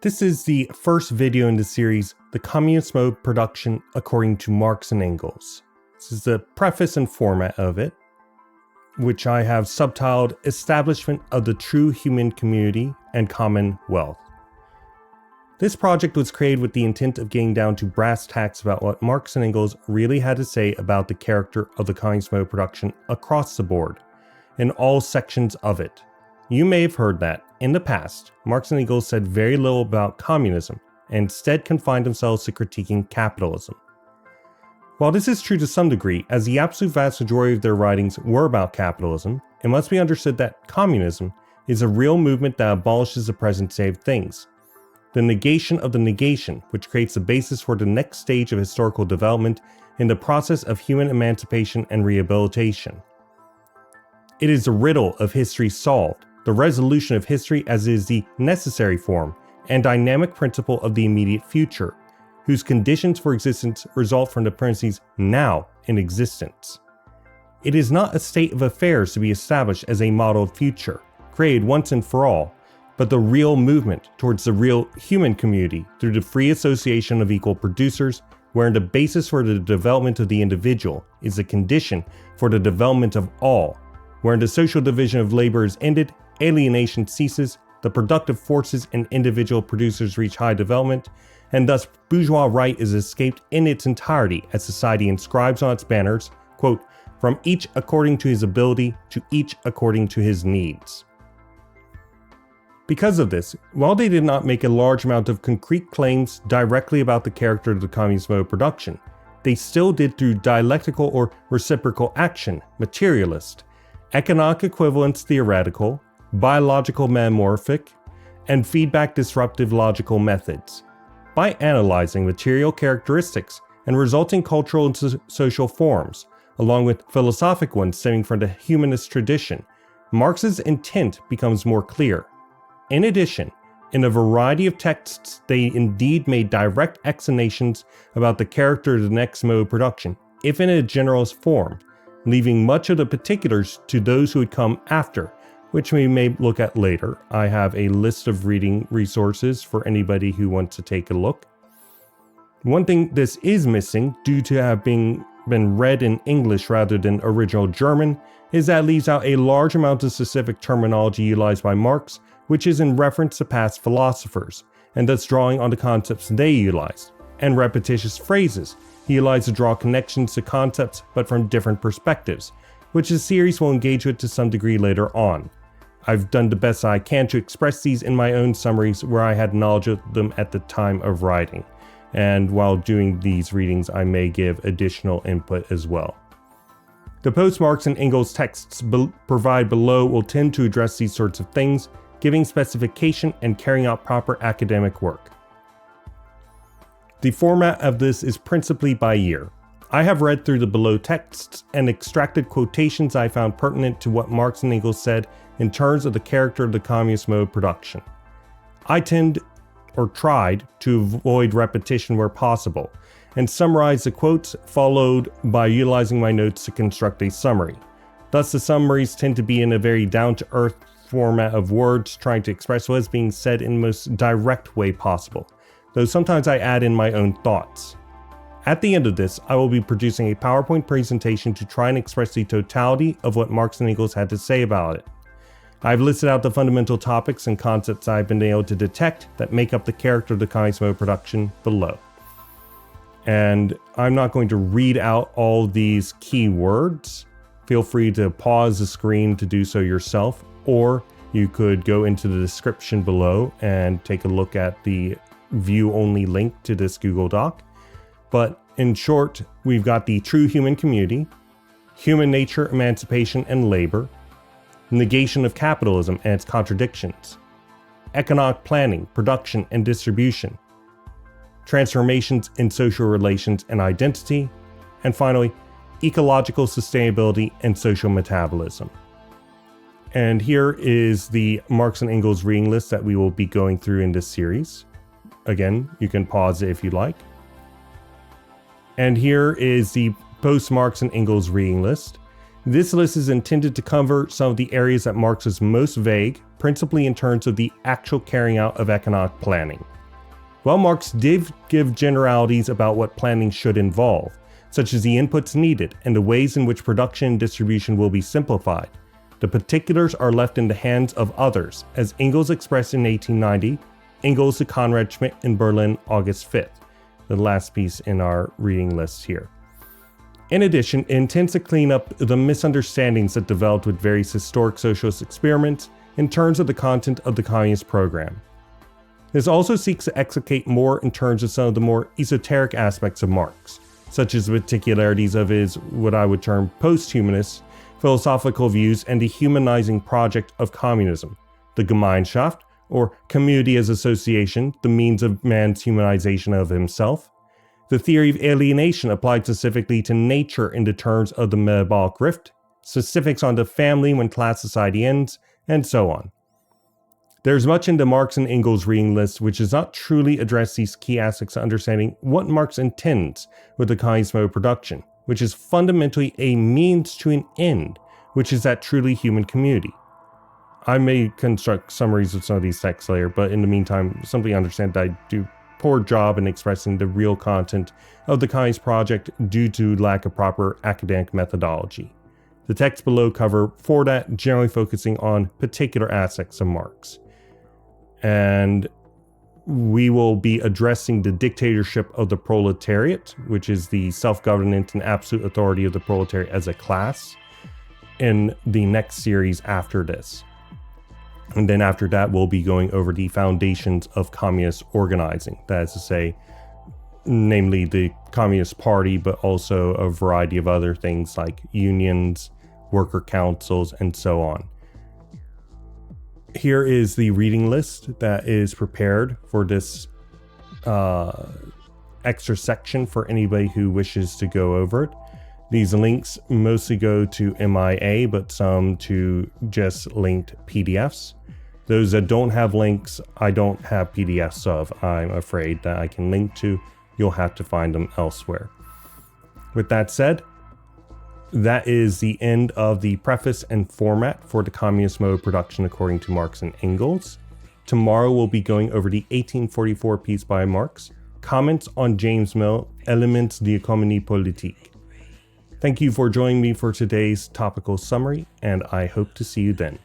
This is the first video in the series, The Communist Mode Production According to Marx and Engels. This is the preface and format of it, which I have subtitled Establishment of the True Human Community and Commonwealth. This project was created with the intent of getting down to brass tacks about what Marx and Engels really had to say about the character of the communist mode production across the board, in all sections of it. You may have heard that, in the past, Marx and Engels said very little about communism, and instead confined themselves to critiquing capitalism. While this is true to some degree, as the absolute vast majority of their writings were about capitalism, it must be understood that communism is a real movement that abolishes the present state of things. The negation of the negation, which creates the basis for the next stage of historical development in the process of human emancipation and rehabilitation. It is the riddle of history solved, the resolution of history as it is the necessary form and dynamic principle of the immediate future, whose conditions for existence result from the premises now in existence. It is not a state of affairs to be established as a modeled future, created once and for all, but the real movement towards the real human community through the free association of equal producers, wherein the basis for the development of the individual is the condition for the development of all, wherein the social division of labor is ended, alienation ceases, the productive forces and individual producers reach high development, and thus bourgeois right is escaped in its entirety as society inscribes on its banners, quote, from each according to his ability to each according to his needs. Because of this, while they did not make a large amount of concrete claims directly about the character of the communist mode of production, they still did through dialectical or reciprocal action, materialist, economic equivalence theoretical, biological metamorphic, and feedback disruptive logical methods. By analyzing material characteristics and resulting cultural and social forms, along with philosophic ones stemming from the humanist tradition, Marx's intent becomes more clear. In addition, in a variety of texts, they indeed made direct explanations about the character of the next mode of production, if in a generalist form, leaving much of the particulars to those who would come after, which we may look at later. I have a list of reading resources for anybody who wants to take a look. One thing this is missing, due to have been read in English rather than original German, is that it leaves out a large amount of specific terminology utilized by Marx, which is in reference to past philosophers, and thus drawing on the concepts they utilized, and repetitious phrases he utilized to draw connections to concepts but from different perspectives, which the series will engage with to some degree later on. I've done the best I can to express these in my own summaries where I had knowledge of them at the time of writing, and while doing these readings I may give additional input as well. The post-Marx and Engels texts provide below will tend to address these sorts of things, giving specification and carrying out proper academic work. The format of this is principally by year. I have read through the below texts and extracted quotations I found pertinent to what Marx and Engels said in terms of the character of the communist mode production. I tried to avoid repetition where possible, and summarize the quotes followed by utilizing my notes to construct a summary. Thus the summaries tend to be in a very down-to-earth format of words trying to express what is being said in the most direct way possible, though sometimes I add in my own thoughts. At the end of this, I will be producing a PowerPoint presentation to try and express the totality of what Marx and Engels had to say about it. I've listed out the fundamental topics and concepts I've been able to detect that make up the character of the communist mode production below. And I'm not going to read out all these key words. Feel free to pause the screen to do so yourself, or you could go into the description below and take a look at the view-only link to this Google Doc. But in short, we've got the true human community, human nature, emancipation, and labor, negation of capitalism and its contradictions, economic planning, production, and distribution, transformations in social relations and identity, and finally, ecological sustainability and social metabolism. And here is the Marx and Engels reading list that we will be going through in this series. Again, you can pause it if you like. And here is the post-Marx and Engels reading list. This list is intended to cover some of the areas that Marx is most vague, principally in terms of the actual carrying out of economic planning. While Marx did give generalities about what planning should involve, such as the inputs needed and the ways in which production and distribution will be simplified, the particulars are left in the hands of others, as Engels expressed in 1890, Engels to Conrad Schmidt in Berlin, August 5th, the last piece in our reading list here. In addition, it intends to clean up the misunderstandings that developed with various historic socialist experiments in terms of the content of the communist program. This also seeks to explicate more in terms of some of the more esoteric aspects of Marx, such as the particularities of his, what I would term, post-humanist philosophical views and the humanizing project of communism, the Gemeinschaft, or community as association, the means of man's humanization of himself, the theory of alienation applied specifically to nature in the terms of the metabolic rift, specifics on the family when class society ends, and so on. There's much in the Marx and Engels reading list which does not truly address these key aspects of understanding what Marx intends with the communist mode of production, which is fundamentally a means to an end, which is that truly human community. I may construct summaries of some of these texts later, but in the meantime, simply understand that I do a poor job in expressing the real content of the communist project due to lack of proper academic methodology. The texts below cover for that, generally focusing on particular aspects of Marx. And we will be addressing the dictatorship of the proletariat, which is the self-governance and absolute authority of the proletariat as a class, in the next series after this. And then after that, we'll be going over the foundations of communist organizing. That is to say, namely the Communist Party, but also a variety of other things like unions, worker councils, and so on. Here is the reading list that is prepared for this extra section for anybody who wishes to go over it. These links mostly go to MIA, but some to just linked PDFs. Those that don't have links, I don't have PDFs of, I'm afraid, that I can link to. You'll have to find them elsewhere. With that said, that is the end of the preface and format for the communist mode of production according to Marx and Engels. Tomorrow we'll be going over the 1844 piece by Marx, comments on James Mill, Elements de l'Economie politique. Thank you for joining me for today's topical summary, and I hope to see you then.